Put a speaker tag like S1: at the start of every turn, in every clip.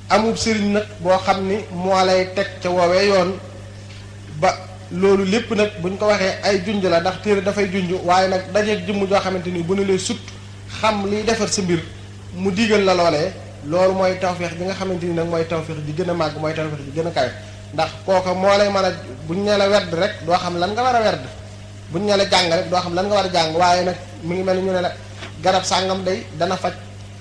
S1: amul sëriñ nag boo xam ni moo lay teg ca woowee yoon ba loolu lépp nag buñ ko waxee ay junj la ndax téere dafay junj waaye nag dajeeg jëmm joo xamante ni bu ne lee sut xam liy defar sa mbir mu digal la loolee loolu mooy tawfeex bi nga xamante ni nag mooy tawfeex ji gën a màgg mooy tawfeex ji gën a kawe ndax kooka moo lay mën a buñ ne la werd rek doo xam lan nga war a werd buñ ne la jàng rek doo xam lan nga war a jàng waaye nag mi ngi mel ni ñu ne la garab sàngam day dana faj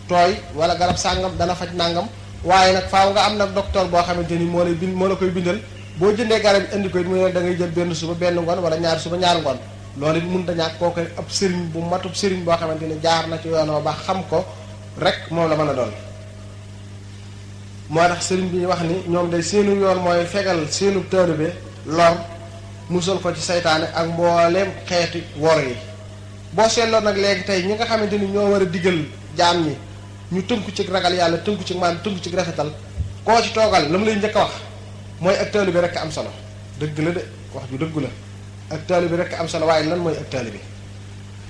S1: tooy wala garab sàngam dana faj nàngam waaye nag faaw nga am nag docteur boo xamante ni moo lay bind moo la koy bindal boo jëndee garab yi indi ko it mu ne da ngay jël benn suba benn ngoon wala ñaari suba ñaari ngoon loolu it mënut a ñàkk kooku ab sëriñ bu matub sëriñ boo xamante ni jaar na ci yoon ba xam ko rek moom la mën a doon. moo tax sëriñ bi ñu wax ni ñoom day seenu yoon mooy fegal seenu taalibe lor musal ko ci saytaane ak mbooleem xeeti wor yi. boo seetloo nag léegi tey ñi nga xamante ni ñoo war a digal jaam ñi ñu tënku ci ragal yàlla tënku ci maan tënku ci rafetal koo ci toogal la mu lay njëkk a wax mooy ak taalibe rek am solo dëgg la de wax ju dëggu la ak taalibe rek am solo waaye lan mooy ak taalibe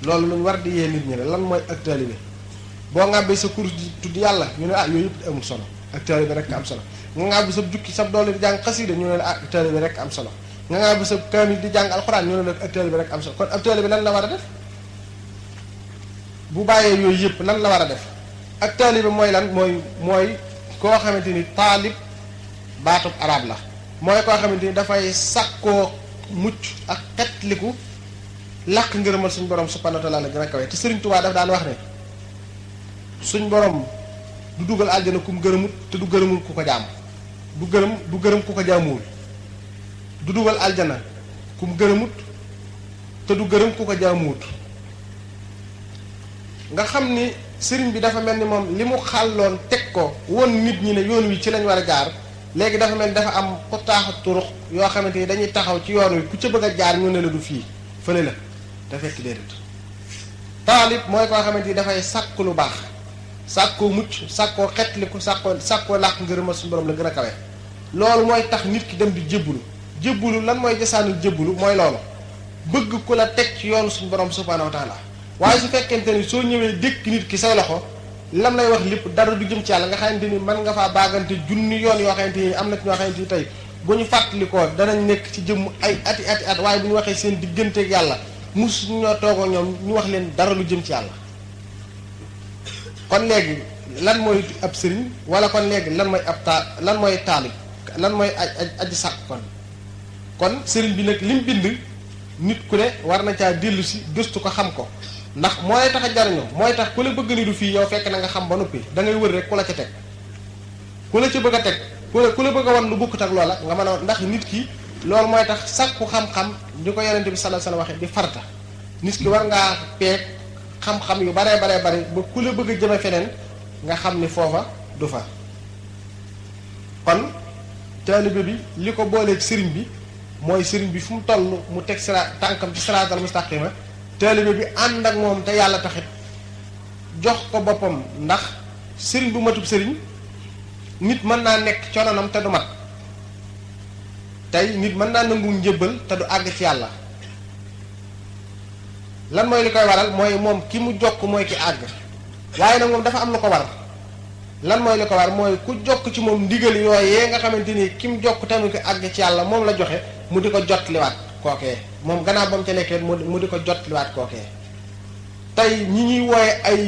S1: loolu luñ war di yee nit ñi la lan mooy ak taalibe boo ngàbbee sa kurus di tudd yàlla ñu ne yooyu yëpp amul solo ak taalibe rek am solo nga ngàbbi sa jukki sa doole di jàng xasida ñu ne la ak taalibe rek am solo nga ngàbbi sa kaamil di jàng alxuraan ñu ne la ak taalibe rek am solo kon ak taalibe lan la war a def bu bàyyee yooyu yëpp lan la war a def ak taalibe mooy lan mooy koo xamante ni taalib baatub arab la mooy koo xamante ni dafay sàkkoo mucc ak xetliku làq ngërëmal suñ borom subhanahu wa taala la gën a kawe te Sëriñ Tuubaa daf daan wax ne suñ borom du dugal aljana kum gërëmut te du gërëmul ku ko jaam du gërëm ku ko jaamuwul du dugal aljana kum gërëmut te du gërëm ku ko jaamuwut nga xam ni sëriñ bi dafa mel ni moom li mu xàlloon teg ko woon nit ñi ne yoon wi ci lañ war a jaar léegi dafa mel ni dafa am xutaaxu turux yoo xamante ni dañuy taxaw ci yoon wi ku ca bëgg a jaar ñu ne la du fii fële la te fekk déedéet taalib mooy koo xamante ni dafay sàkk lu baax sàkkoo mucc sàkkoo xetliku sàkkoo làq ngërëmal suñu borom la gën a kawe loolu mooy tax nit ki dem di jébbulu lan mooy jasaanul jébbulu mooy loolu bëgg ku la teg ci yoonu suñu borom subhanahu wa taala waaye su fekkente ni soo ñëwee dékk nit ki say loxo lam lay wax lépp dara du jëm ci yàlla nga xamante ni mën nga faa baagante junni yoon yoo xamante ni am na ci ñoo xamante ni tey bu ñu fàttalikoo danañ nekk ci jëmm ay ati at waaye bu ñu waxee seen digganteeg yàlla mus ñoo toogoo ñoom ñu wax leen dara lu jëm ci yàlla. kon léegi lan mooy ab sëriñ wala kon léegi lan mooy taalib lan mooy aji sàkk kon sëriñ bi nag lim bind nit ku ne war na caa dellu si gëstu ko xam ko. ndax moo lay tax a jariñoo mooy tax ku la bëgg ni du fii yow fekk na nga xam ba noppi da ngay wër rek ku la ca teg ku la ca bëgg a teg ku la bëgg a wan lu bokkut ak loola nga mën a ndax nit ki loolu mooy tax sàkku xam-xam ñu ko yonente bi sallallahu alayhi wasallam waxee di farta nit ki war ngaa peeg xam-xam yu baree bari ba ku la bëgg a jëme feneen nga xam ni foofa du fa kon taalibe bi li ko booleeg sëriñ bi mooy sëriñ bi fu mu toll mu teg tànkam ci siraatal mustaqima taalibe bi ànd ak moom te yàlla taxit jox ko boppam ndax sëriñ bu matub sëriñ nit mën naa nekk cononam te du mat tey nit mën naa nangu njëbbal te du àgg ci yàlla lan mooy li koy waral mooy moom ki mu jokk mooy ki àgg waaye nag moom dafa am lu ko war lan mooy li ko war mooy ku jokk ci moom ndigal yooyee nga xamante ni ki mu jokk tamit ko àgg ci yàlla moom la joxe mu di ko jotliwaat kookee moom gannaaw ba mu ca nekkee mu di ko jotliwaat kookee tey ñi ñuy wooye ay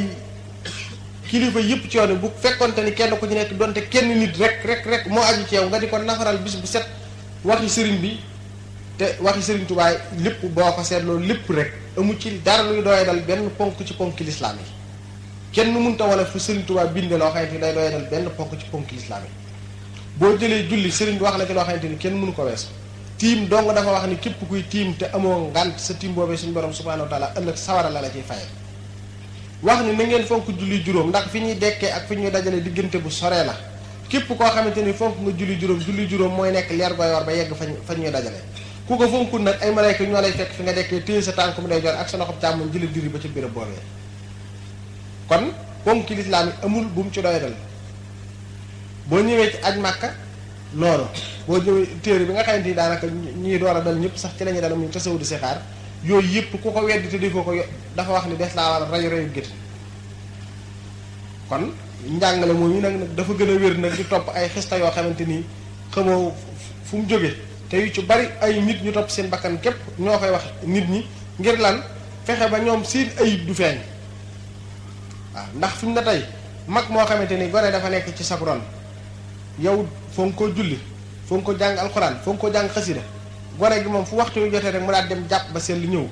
S1: kilifa yëpp ci yoon bu fekkonte ni kenn ku ci nekk donte kenn nit rek moo aju ci yow nga di ko nafaral bis bu set waxi sëriñ bi te waxi sëriñ Tuubaa lépp boo ko seetloo lépp rek amu ci dara luy doye dal benn ponk ci ponk lislaam yi kenn mënta wane fu sëriñ Tuubaa binde loo xamante ni day doye dal benn ponk ci ponk lislaam yi boo jëlee julli sëriñ bi wax na ci loo xamante ni kenn mënu ko weesu tiim dong dafa wax ni képp kuy tiim te amoo ngànt sa tiim boobee suñu borom subhanahu wa taala ëllëg sawara la ciy faye wax ni na ngeen fonk julli juróom ndax fi ñuy dekkee ak fi ñuy dajale diggante bu soree la képp koo xamante ni fonk nga julli juróom mooy nekk leer gooy war ba yegg fa ñuy dajale ku ko fonkul nag ay malayka ñoo lay fekk fi nga dekkee téye sa tànk mu day jor ak sa loxob càmmoñ jële diri ba ci béréb boobee kon ponk lislaam yi amul bu mu ci doy dal boo ñëwee ci aj màkka noonu boo ñëwee téere bi nga xamante ni daanaka ñii door a dal ñëpp sax ci la ñuy dal muy tasawu di sixaar yooyu yëpp ku ko weddi te defoo ko dafa wax ni des laa war a rayu gétt kon njàngale moom yi nag dafa gën a wér nag di topp ay xista yoo xamante ni xamoo fu mu jóge te yu ci bari ay nit ñu topp seen bakkan képp ñoo koy wax nit ñi ngir lan fexe ba ñoom seen ayib du feeñ waaw ndax fi mu ne tey mag moo xamante ni gone dafa nekk ci sa ron yow foo nga ko julli foo nga ko jàng alxuraan foo nga ko jàng xasida gone gi moom fu waxtu yu jotee rek mu daal dem jàpp ba seen li ñëw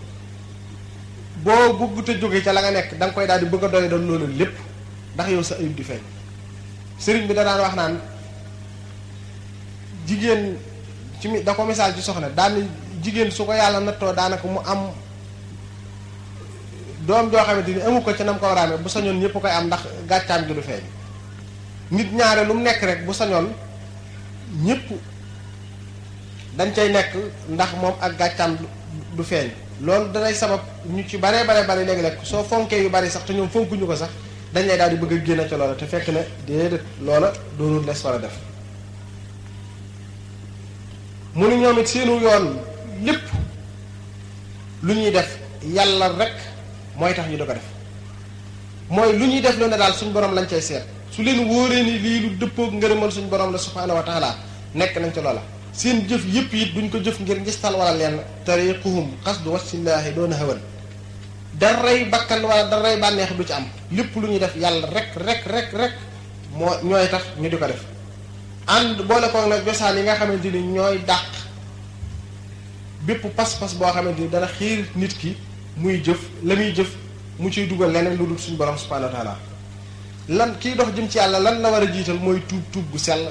S1: boo bëgg te jóge ca la nga nekk da nga koy daal di bëgg a doy doon loolu lépp ndax yow sa ayib di feeñ sëriñ bi da daan wax naan jigéen ci mi da ko misaal ci soxna daan jigéen su ko yàlla nattoo daanaka mu am doom joo xamante ni amu ko ca nam ko war a amee bu sañoon ñëpp koy am ndax gàccaam gi du feeñ nit ñaare lu mu nekk rek bu sañoon ñëpp dañ cay nekk ndax moom ak gàccaam du feeñ loolu danay sabab ñu ci bare léegi-léeg soo fonkee yu bari sax te ñoom fonkuñu ko sax dañ lay daal di bëgg a génne ca loola te fekk ne déedéet loola doonul les war a def mu ni ñoom it seenu yoon lépp lu ñuy def yàlla rek mooy tax ñu di ko def mooy lu ñuy def lu ne daal suñu borom lañ cay seet su leen wóoree ni lii lu dëppoog ngërëmal suñu borom la subhaanahu wa taala nekk nañ ca loola seen jëf yëpp it duñ ko jëf ngir ngistal wala lenn tariquhum qasdu wasillaahi doona hawan daray bakkan wala daray bànneex du ci am lépp lu ñuy def yàlla rek moo ñooy tax ñu di ko def ànd boole koog nag josaan yi nga xamante ni ñooy dàq bépp pas-pas boo xamante ni dana xiir nit ki muy jëf la muy jëf mu ciy dugal leneen lu dul suñu borom subhanahu wa taala lan kiy dox jëm ci yàlla lan la war a jiital mooy tuub gu sell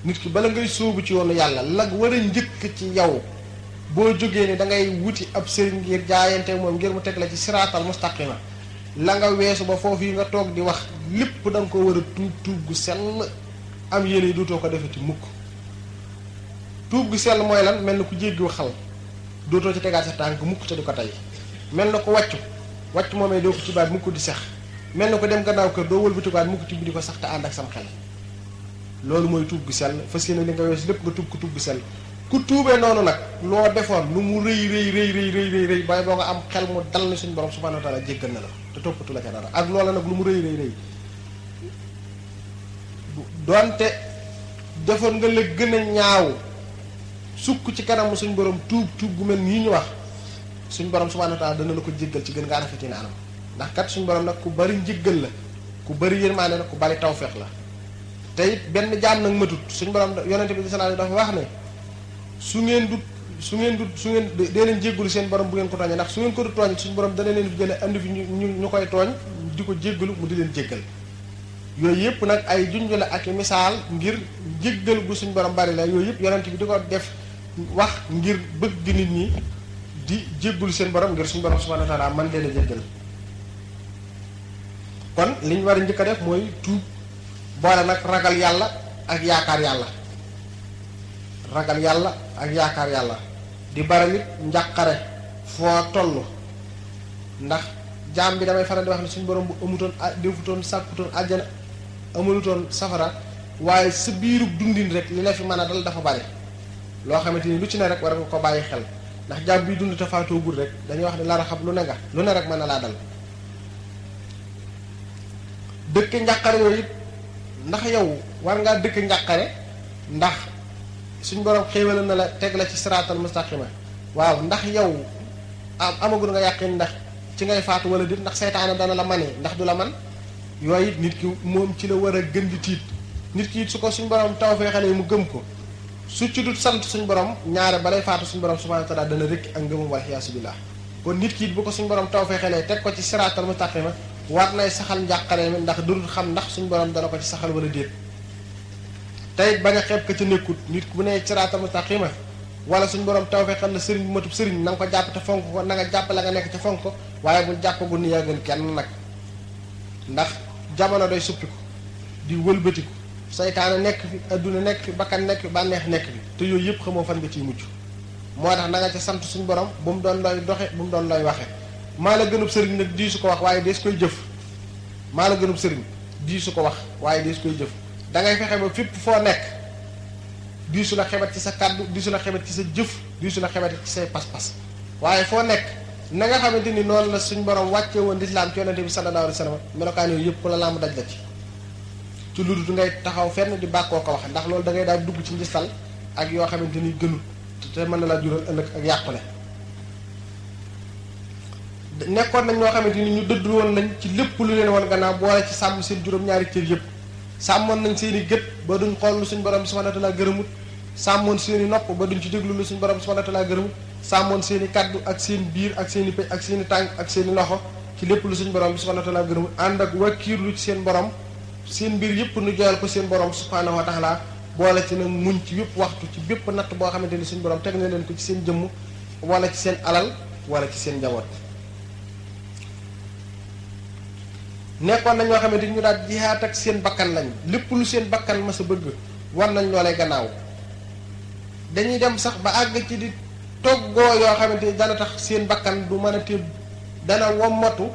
S1: nit ki bala ngay sóobu ci yoonu yàlla la war a njëkk ci yow boo jógee ni da ngay wuti ab sëriñ ngir jaayante moom ngir mu teg la ci siraatal mustaqima la nga weesu ba foofu yi nga toog di wax lépp da nga ko war a tuub gu sell am yéene yi dootoo ko defati mukk tuub gu sell mooy lan mel na ku jéggiw xal dootoo ci tegaat sa tànk mukk te di ko tey mel na ko wàccu moomee doo ko ci baat mukk di sex mel na ko dem gannaaw kër doo wëlbatikuwaat mukk ci bi di ko sax te ànd ak sam xel loolu mooy tuub gu sell fas yéene li nga weesu lépp nga tuub ko tuub gu sell ku tuubee noonu nag loo defoon lu mu rëy bay boo nga am xel mu dal ni suñu borom subhanahu wa taala jéggal na la te toppatu la ca dara ak loola nag lu mu rëy doonte defoon nga la gën a ñaaw sukk ci kanamu suñu borom tuub gu mel nii ñu wax suñu borom subhanahu wa taala dana la ko jéggal ci gën ngaa rafetee anam ndax kat suñu borom nag ku bari njéggal la ku bari yërmaande nag ku bari tawfeex la te it benn jaam nag matut suñu borom yonente bi sallallahu alayhi wasallam dafa wax ne su ngeen dee leen jéggalu seen borom bu ngeen ko tooñee ndax su ngeen ko du tooñ suñu borom dana leen fi jële andi fi ñu koy tooñ di ko jéggalu mu di leen jéggal yooyu yëpp nag ay junj la ak misaal ngir jéggal gu suñu borom bari la yooyu yëpp yonente bi di ko def wax ngir bëgg nit ñi di jéggalu seen borom ngir suñu borom subhanahu wa ta'ala man leen a jéggal kon li ñu war a njëkk a def mooy tuub boole nag ragal yàlla ak yaakaar yàlla di baral it njàqare foo toll ndax jaam bi damay faral di wax ne suñu borom bu amutoon defutoon sàkkutoon àjjana amalutoon safara waaye sa biirub dundin rek li la fi mën a dal dafa bari loo xamante ni lu ci ne rek war nga ko bàyyi xel ndax jaam bi dund te faatoogul rek dañuy wax ne la raxab lu ne rek mën na laa dal dëkk njàqare yooyu it ndax yow war ngaa dëkk njàqare ndax suñ borom xéewal na la teg la ci siraatal mustaqima waaw ndax yow amagul nga yàqin ndax ci ngay faatu wala dit ndax seytaane dana la manee ndax du la man yooyu it nit ki moom ci la war a gën di tiit nit ki it su ko suñ borom tawfeexalee mu gëm ko su ci dut sant suñ borom ñaare balay faatu suñ borom subhanahu wa ta'ala dana rëkk ak ngëmam wal xiyaasu billah kon nit ki it bu ko suñ borom tawfeexalee teg ko ci siraatal mustaqima war nay saxal njàqare mi ndax dul xam ndax suñ borom dana ko ci saxal wala déet tey bañ a xeeb ka ca nekkut nit bu nee siraatal mustaqima wala suñ borom tawfeexal la sëriñ bu matub sëriñ na nga ko jàpp te fonk ko na nga jàpp la nga nekk ca fonk ko waaye bul jàppagul ni yaa gën kenn nag ndax jamono day suppiku di wëlbatiku saytaane nekk fi adduna nekk fi bakkan nekk fi bànneex nekk fi te yooyu yëpp xamoo fan nga ciy mucc moo tax na nga ca sant suñ borom bu mu doon looy doxe bu mu doon looy waxe maa la gënub sëriñ nag di su ko wax waaye dees koy jëf maa la gënub sëriñ di su ko wax waaye dees koy jëf da ngay fexe ba fépp foo nekk diisu la xebat ci sa kàddu diisu la xebat ci sa jëf diisu la xebat ci say pas-pas waaye foo nekk na nga xamante ni noonu la suñ borom wàcce woon lislaam ci yonente bi sallallahu alayhi wa sallam melokaan yooyu yëpp ku la làmb daj la ci ci lu dul ngay taxaw fenn di bàkkoo ko wax ndax loolu da ngay daal dugg ci njistal ak yoo xamante ni gënut te mën na laa jural ëllëg ak yàqule. nekkoon nañ ñoo xamante ni ñu dëdd woon lañ ci lépp lu leen woon gannaaw boole ci sàmm seen juróom-ñaari cër yëpp sàmmoon nañ seen i gët ba duñ xool lu suñ borom subhanahu wa ta'ala gërëmut sàmmoon seen i nopp ba duñ ci déglu lu suñ borom subhanahu wa ta'ala gërëmut sàmmoon seen i kaddu ak seen biir ak seen i pëj ak seen i tànk ak seen i loxo ci lépp lu suñ borom subhanahu wa ta'ala gërëmut ànd ak wakkiirlu ci seen borom seen mbir yëpp nu joyal ko seen borom subhanahu wa ta'ala boole ci nag muñ ci yëpp waxtu ci bépp natt boo xamante ni suñ borom teg na leen ko ci seen jëmm wala ci seen alal wala ci seen njaboot. nekkoon nañ ñoo xamante ni ñu daal jihaat ak seen bakkan lañ lépp lu seen bakkan ma sa bëgg war nañ loolee gannaaw dañuy dem sax ba àgg ci di toggoo yoo xamante ni dana tax seen bakkan du mën a téeb dana wommatu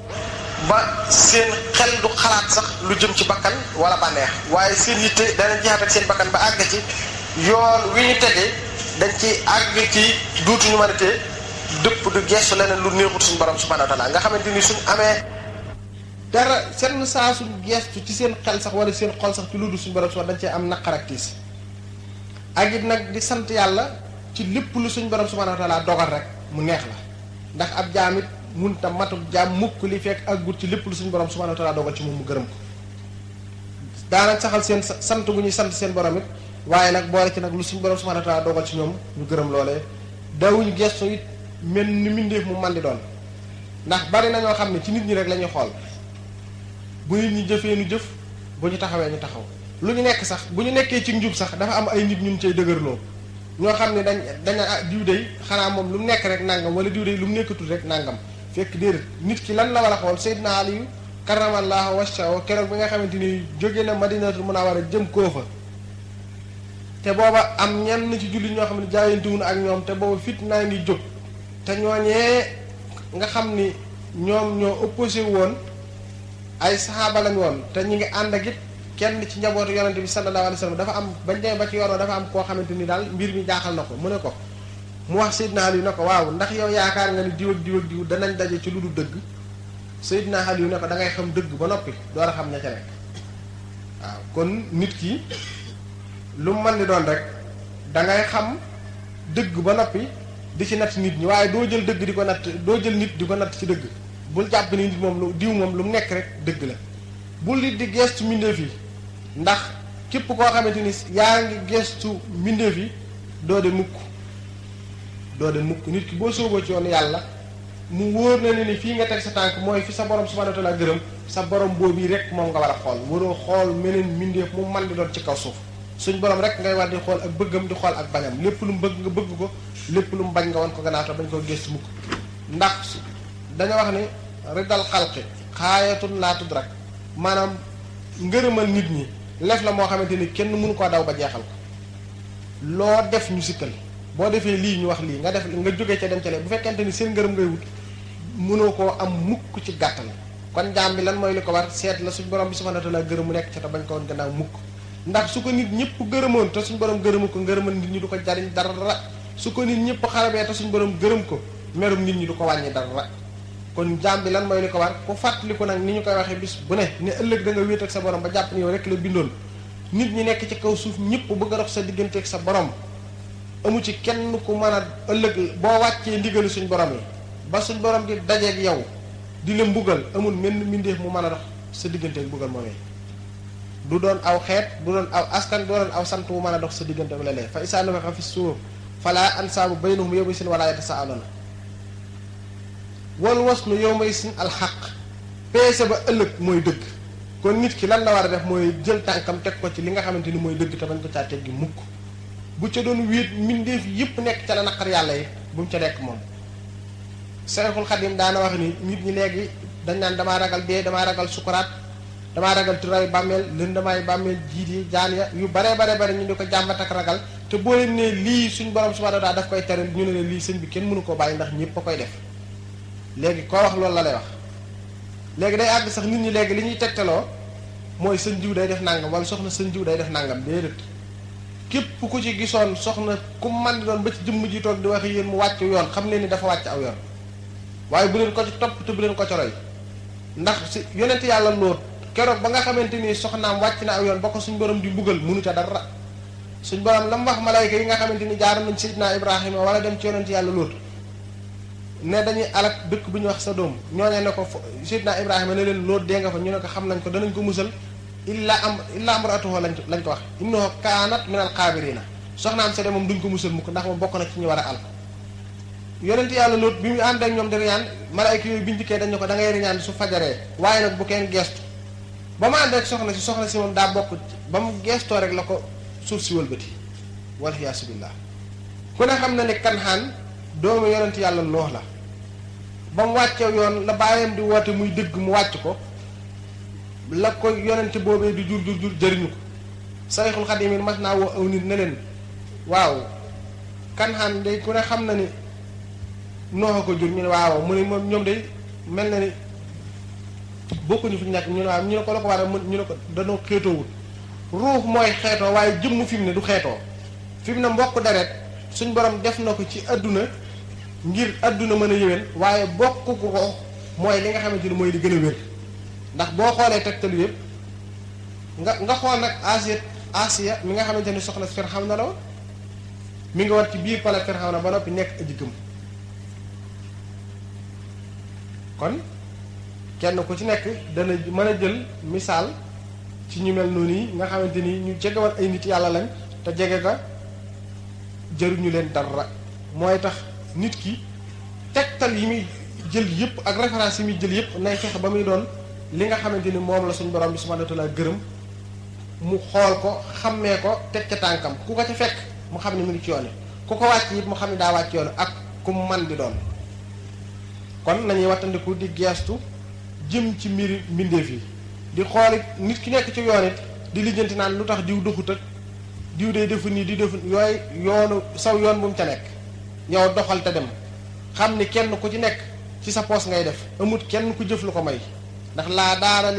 S1: ba seen xel du xalaat sax lu jëm ci bakkan wala bànneex waaye seen yitte dana jihaat ak seen bakkan ba àgg ci yoon wi ñu tege dañ ci àgg ci duutuñu mën a tee dëpp du geesu leneen lu neexut suñu borom subhanahu wa ta'ala nga xamante ni suñ amee dara seen saa suñ geestu ci seen xel sax wala seen xol sax ci lu dul suñu borom subhanahu dañ cee am naqar ak tiis ak it nag di sant yàlla ci lépp lu suñu borom subhanahu wa ta'ala dogal rek mu neex la ndax ab jaam it munta matub jaam mukk li fekk ak gut ci lépp lu suñu borom subhanahu wa ta'ala dogal ci moom mu gërëm ko daanaka saxal seen sant gu ñuy sant seen borom it waaye nag boole ci nag lu suñu borom subhanahu wa ta'ala dogal ci ñoom ñu gërëm loolee dawuñu geestu it mel ni mbindeef mu man di doon ndax bari na ñoo xam ne ci nit ñi rek la ñuy xool bu nit ñi jëfee ñu jëf bu ñu taxawee ñu taxaw lu ñu nekk sax bu ñu nekkee ci njub sax dafa am ay nit ñun cay dëgërloo ñoo xam ne dañ ah diw dey xanaa moom lu mu nekk rek nangam wala diw dey lu mu nekkatul rek nangam fekk déedéet nit ki lan la war a xool Seydina Aliyu karamallahu wajhahu keroog bi nga xamante ni jóge na Madinatul Munawwara jëm Koofa te booba am ñenn ci jullit ñoo xam ne jaayantuwuñu ak ñoom te booba fit naa ngi jóg te ñooñee nga xam ni ñoom ñoo opposé woon ay saxaaba lañ woon te ñu ngi ànd ak it kenn ci njabootu yonente bi sallallahu alayhi wa sallam dafa am bañ demee ba ci yoon dafa am koo xamante ni daal mbir mi jaaxal na ko mu ne ko mu wax Seydina Ali ne ko waaw ndax yow yaakaar nga ni diw ak diw ak diw danañ daje ci lu du dëgg Seydina Ali ne ko da ngay xam dëgg ba noppi door a xam ne ca rek waaw kon nit ki lu mu mën di doon rek da ngay xam dëgg ba noppi di ci natt nit ñi waaye doo jël dëgg di ko natt doo jël nit di ko natt ci dëgg bul jàpp ni nit moom lu diw moom lu mu nekk rek dëgg la bul nit di gestu mbindeef yi ndax képp koo xamante ni yaa ngi gestu mbindeef yi doo de mukk nit ki boo sooboo ci yoon yàlla mu wóor na ne ni fii nga teg sa tànk mooy fi sa borom subhanahu wa ta'ala gërëm sa borom boobu rek moom nga war a xool waroo xool meneen mbindeef mu man di doon ci kaw suuf suñ borom rek ngay war di xool ak bëggam di xool ak bañam lépp lu mu bëgg nga bëgg ko lépp lu mu bañ nga won ko gannaaw te bañ ko gestu mukk ndax dañoo wax ni ridal xalqi xaayatun laa tudrak maanaam ngërëmal nit ñi lef la moo xamante ni kenn mënu koo daw ba jeexal ko loo def ñu sikkal boo defee lii ñu wax lii nga def nga jógee ca dem ca lee bu fekkente ni seen ngërëm ngay wut mënoo koo am mukk ci gàttal kon jaam bi lan mooy li ko war seet la suñ borom bi subhanahu wa ta'ala gërëm mu nekk ca te bañ ko woon gannaaw mukk ndax su ko nit ñëpp gërëmoon te suñ borom gërëmu ko ngërëmal nit ñi du ko jariñ dara su ko nit ñëpp xarabee te suñ borom gërëm ko merum nit ñi du ko wàññi dara kon jaam bi lan mooy li ko war ku fàttaliku nag ni ñu koy waxee bis bu ne ne ëllëg da nga wéet ak sa borom ba jàpp ni yow rek la bindoon nit ñi nekk ci kaw suuf ñëpp bëgg a dox sa diggante ak sa borom amu ci kenn ku mën a ëllëg boo wàccee ndigalu suñ borom yi ba suñ borom di dajeeg yow di la mbugal amul menn mbindeef mu mën a dox sa diggante ak mbugal moomee du doon aw xeet du doon aw askan du doon aw sant wu mën a dox sa diggante ak la fa isaa nufixa fi suur fala ansaabu baynahum yawma isin wala yatasaaluna wal wasnu yawma isin alxaq peese ba ëllëg mooy dëgg kon nit ki lan la war a def mooy jël tànkam teg ko ci li nga xamante ni mooy dëgg te bañ ko caa teggi mukk bu ca doon wéet mbindeef yépp nekk ca la naqar yàlla yi bu mu ca nekk moom Seexul Xadim daana wax ni nit ñi léegi dañ naan damaa ragal dee damaa ragal sukuraat damaa ragal turaay bàmmeel lëndamaay bàmmeel jiit yi jaan ya yu bare ñu di ko jàmbat ak ragal te boo leen ne lii suñ borom subhanahu wa ta'ala daf koy tere ñu ne leen lii sëñ bi kenn mënu ko bàyyi ndax ñëpp a koy def léegi koo wax loolu la lay wax léegi day àgg sax nit ñi léegi li ñuy tegtaloo mooy sëñ jiw day def nangam wala soxna sëñ jiw day def nangam déedéet képp ku ci gisoon soxna ku man di doon ba ci jëmm ji toog di wax yéen mu wàcc yoon xam leen ni dafa wàcc aw yoon waaye bu leen ko ci topp te bu leen ko ci roy ndax si yonent yàlla Lóot keroog ba nga xamante ni soxnaam wàcc na aw yoon ba ko suñ borom di mbugal mënu ca dara suñ borom la mu wax malayka yi nga xamante ni jaar nañ Seydina Ibrahima wala dem ci yonent yàlla Lóot ne dañuy alak dëkk bu ñu wax Sodom ñooñee ne ko Seydina Ibrahima ne leen Lóot dee nga fa ñu ne ko xam nañ ko danañ ko musal illa imraatuhu lañ ko wax innahu kaanat minal qaabiriina soxnaam sa de moom duñ ko musal mukk ndax moom bokk na ci ñu war a al yonent yàlla Lóot bi mu ànd ak ñoom di riñaan malayka yooyu biñ dikkee dañ ne ko da ngay riñaan su fajaree waaye nag bu kenn geestu ba mu ànd ak soxna si moom daa bokk ba mu geestoo rek la ko suuf si wëlbati walxiyaasu billaah ku ne xam na ne Kanxaan doomu yonent yàlla Noox la ba mu wàcce yoon la bàyyam di woote muy dëgg mu wàcc ko la ko yonent boobee di jur jëriñu ko Sayxul Xadiim mas naa woo aw nit ne leen waaw Kanxaan day ku ne xam na ni Noox a ko jur ñu ne waaw mu ne moom ñoom day mel na ni bokkuñu fi ñu nekk ñu ne waaw ñu ne ko la ko war ñu ne ko danoo xeetoowut ruux mooy xeetoo waaye jëmm fi mu ne du xeetoo fi mu ne mbokk deret suñ borom def na ko ci àdduna ngir àdduna mën a yéwén waaye bokk ko mooy li nga xamante ni mooy li gën a wér ndax boo xoolee tegtal yëpp nga xool nag Asiya mi nga xamante ni soxna Firawna la mi nga war ci biir pale Firawna ba noppi nekk aji gëm kon kenn ku ci nekk dana mën a jël misaal ci ñu mel noonu yi nga xamante ni ñu jegewal ay nit yàlla lañ te jege ga jëruñu leen dara mooy tax nit ki tegtal yi muy jël yëpp ak référence yi muy jël yëpp nay fexe ba muy doon li nga xamante ni moom la suñu borom bi subhanahu wa ta'ala gërëm mu xool ko xammee ko teg ca tànkam ku ko ca fekk mu xam ne mu ngi ci yoon ku ko wàcc it mu xam ne daa wàcc yoon ak ku mu man di doon kon nañuy wattandiku di geestu jëm ci mbiri mbindeef yi di xool nit ki nekk ci yoon it di lijjanti naan lu tax diw doxut ak diw day defu nii di defu yooyu yoonu saw yoon bu mu ca nekk yow doxal te dem xam ni kenn ku ci nekk ci sa poos ngay def amut kenn ku jëf lu ko may ndax laa daara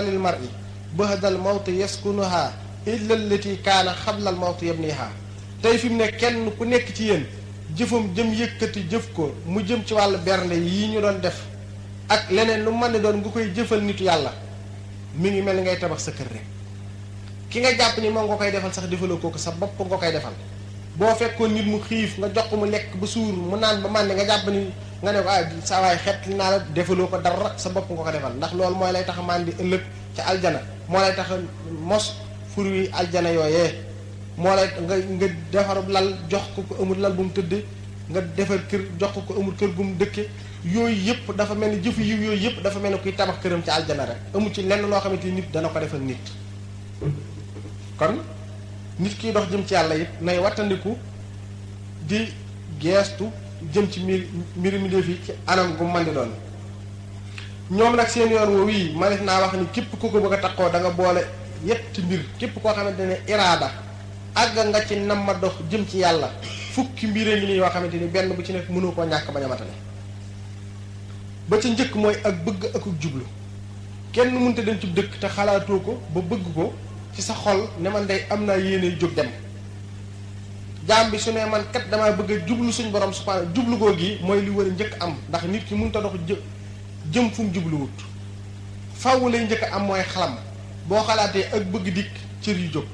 S1: lil mar'i bahdal mawti yaskunuha illa allati kaana xablal mawti yabniha tey fi mu ne kenn ku nekk ci yéen jëfam jëm yëkkati jëf ko mu jëm ci wàllu bernde yi ñu doon def ak leneen lu mën ne doon nga koy jëfal nitu yàlla mi ngi mel ni ngay tabax sa kër rek ki nga jàpp ni moom nga koy defal sax defaloo kooku sa bopp nga koy defal boo fekkoon nit mu xiif nga jox ko mu lekk ba suur mu naan ba màndi nga jàpp ni nga ne ko saa waay xet li naa la defaloo ko dara sa bopp nga ko defal ndax loolu mooy lay tax màndi ëllëg ca aljana moo lay tax mos fur wi aljana yooyee moo lay nga defarub lal jox ko amul lal bu mu tëdde nga defar kër jox ko amul kër gu mu dëkke yooyu yëpp dafa mel ni jëfu yiw yooyu yëpp dafa mel ni kuy tabax këram ci aljana rek amul ci lenn loo xamante ni nit dana ko defal nit kon nit kiy dox jëm ci yàlla it nay wattandiku di geestu jëm ci mbiri mi def yi ci anam gu mën di doon ñoom nag seen yoon woowu yi ma def naa wax ni képp ku ko bëgg a takkoo da nga boole yetti mbir képp koo xamante ne iraada àgg nga ci nam ma dox jëm ci yàlla fukki mbiree ngi nii yoo xamante ni benn bu ci nekk mënoo koo ñàkk bañ a matale ba ca njëkk mooy ak bëgg ak jublu kenn mënta dem ci dëkk te xalaatoo ko ba bëgg ko ci sa xol ne man day am naa yéene jóg dem jaam bi su ne man kat damaa bëgg a jublu suñ borom subhanahu jublu goo gi mooy li war a njëkk am ndax nit ki mënta dox jëm fu mu jubluwut faaw lay njëkk am mooy xalam boo xalaatee ak bëgg dikk cër yu jóg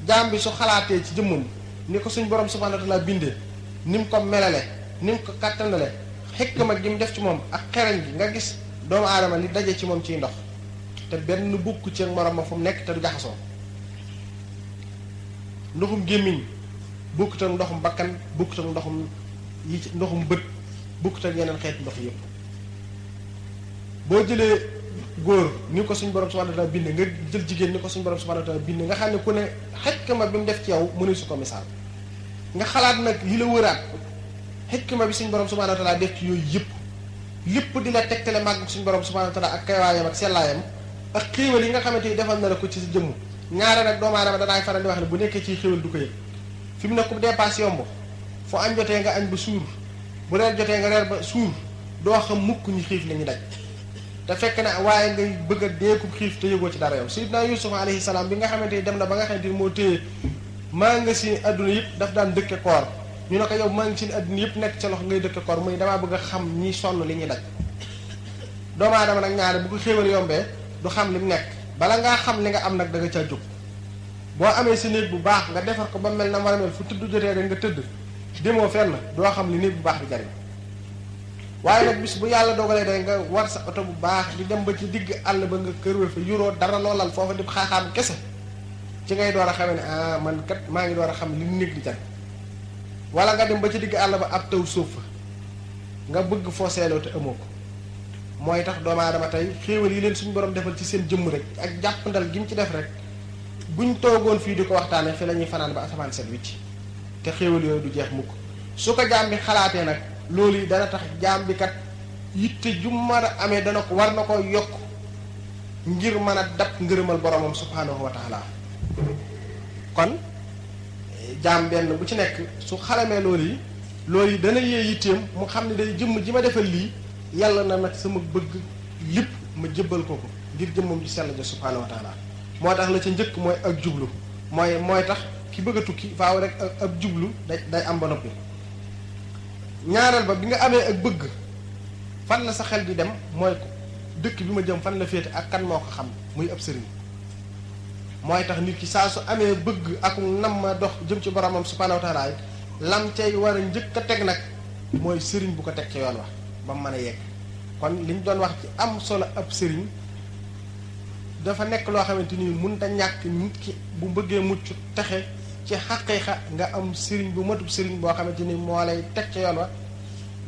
S1: jaam bi su xalaatee ci jëmmam ni ko suñ borom subhanahu wa ta'ala bindee ni mu ko melale ni mu ko kàttanale xikma gi mu def ci moom ak xereñ gi nga gis doomu aadama li daje ci moom ciy ndox te benn bukk ci morom ma fu mu nekk te du jaxasoo ndoxum gémmiñ bukkut ak ndoxum bakkan bukkut ak ndoxum yi ci ndoxum bët bukkut ak yeneen xeeti ndox yëpp boo jëlee góor ni ko suñ borom subhanahu wa ta'ala binde nga jël jigéen ni ko suñ borom subhanahu wa ta'ala binde nga xam ne ku ne xikma bi mu def ci yow mu ne su ko misaal nga xalaat nag li la wëraat xikma bi suñ borom subhanahu wa ta'ala def ci yooyu yëpp lépp di la tegtale màgg suñ borom subhanahu wa ta'ala ak kaywaayam ak sellaayam ak xéewal yi nga xamante ni defal na la ko ci sa jëmm ñaare nag doomu aadama danaay faral di wax ne bu nekkee ci xéewal du ko yëg fi mu ne ku dépasse yomb fu añ jotee nga añ ba suur bu reer jotee nga reer ba suur doo xam mukk ñu xiif la ñu daj te fekk na waaye ngay bëgg a deekub xiif te yëgoo ci dara yow Sayyidina Yusuf alayhi salaam bi nga xamante ni dem na ba nga xamante ni moo téye maa nga si adduna yëpp daf daan dëkke koor ñu ne ko yow maa ngi si adduna yëpp nekk ca loxo ngay dëkke koor muy damaa bëgg a xam ñi sonn li ñuy daj doomu aadama nag ñaare bu ko xéewal yombee du xam li mu nekk bala ngaa xam li nga am nag da nga caa jóg boo amee si néeg bu baax nga defar ko ba mel na war a mel fu tudd jotee rek nga tëdd demoo fenn doo xam li néeg bu baax di jariñ waaye nag bis bu yàlla dogalee day nga war sa oto bu baax di dem ba ci digg àll ba nga kër fa yuroo dara loolal foofa di xaaxaam kese ci ngay door a xamee ne ah man kat maa ngi door a xam li néeg di jariñ wala nga dem ba ci digg àll ba ab taw suuf fa nga bëgg foo seeloo te amoo ko mooy tax doomu aadama tey xéewal yi leen suñu borom defal ci seen jëmm rek ak jàppandal gi mu ci def rek buñ toogoon fii di ko waxtaanee fi la ñuy fanaan ba asamaan set wicc te xéewal yooyu du jeex mukk su ko jaam bi xalaatee nag loolu yi dana tax jaam bi kat yitte ju mën a amee dana ko war na ko yokk ngir mën a dab ngërëmal boromam subhaanahu wa taala kon jaam benn bu ci nekk su xalamee loolu yi dana yee yitteem mu xam ne day jëmm ji ma defal lii yàlla na nag sama bëgg lépp ma jëbbal ko ngir jëmmam ji sell ja subhaanahu wa taala moo tax la ca njëkk mooy ak jublu mooy tax ki bëgg a tukki faaw rek ak jublu day am ba noppi ñaareel ba bi nga amee ak bëgg fan la sa xel di dem mooy ko dëkk bi ma jëm fan la féete ak kan moo ko xam muy ab sëriñ mooy tax nit ki saa su amee bëgg ak nam ma dox jëm ci boromam subhaanahu wa taala lam cay war a njëkk a teg nag mooy sëriñ bu ko teg ca yoon wax ba mu mën a yegg kon liñ doon wax ci am solo ab sëriñ dafa nekk loo xamante ni mënut a ñàkk nit ki bu bëggee mucc texe ci xaqiiqa nga am sëriñ bu matub sëriñ boo xamante ni moo lay teg ca yoon wa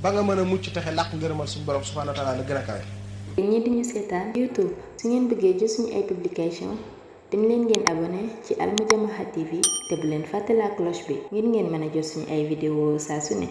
S1: ba nga mën a mucc texe làq ngërëmal suñu borom subhaanahu wa taala la gën a kawe.
S2: ñi di ñu seetaan YouTube su ngeen bëggee jot suñu ay publication dem leen ngeen abonné ci Al Madiamaha TV te bu leen fàtte la cloche bi ngir ngeen mën a jot suñu ay vidéo saa su ne.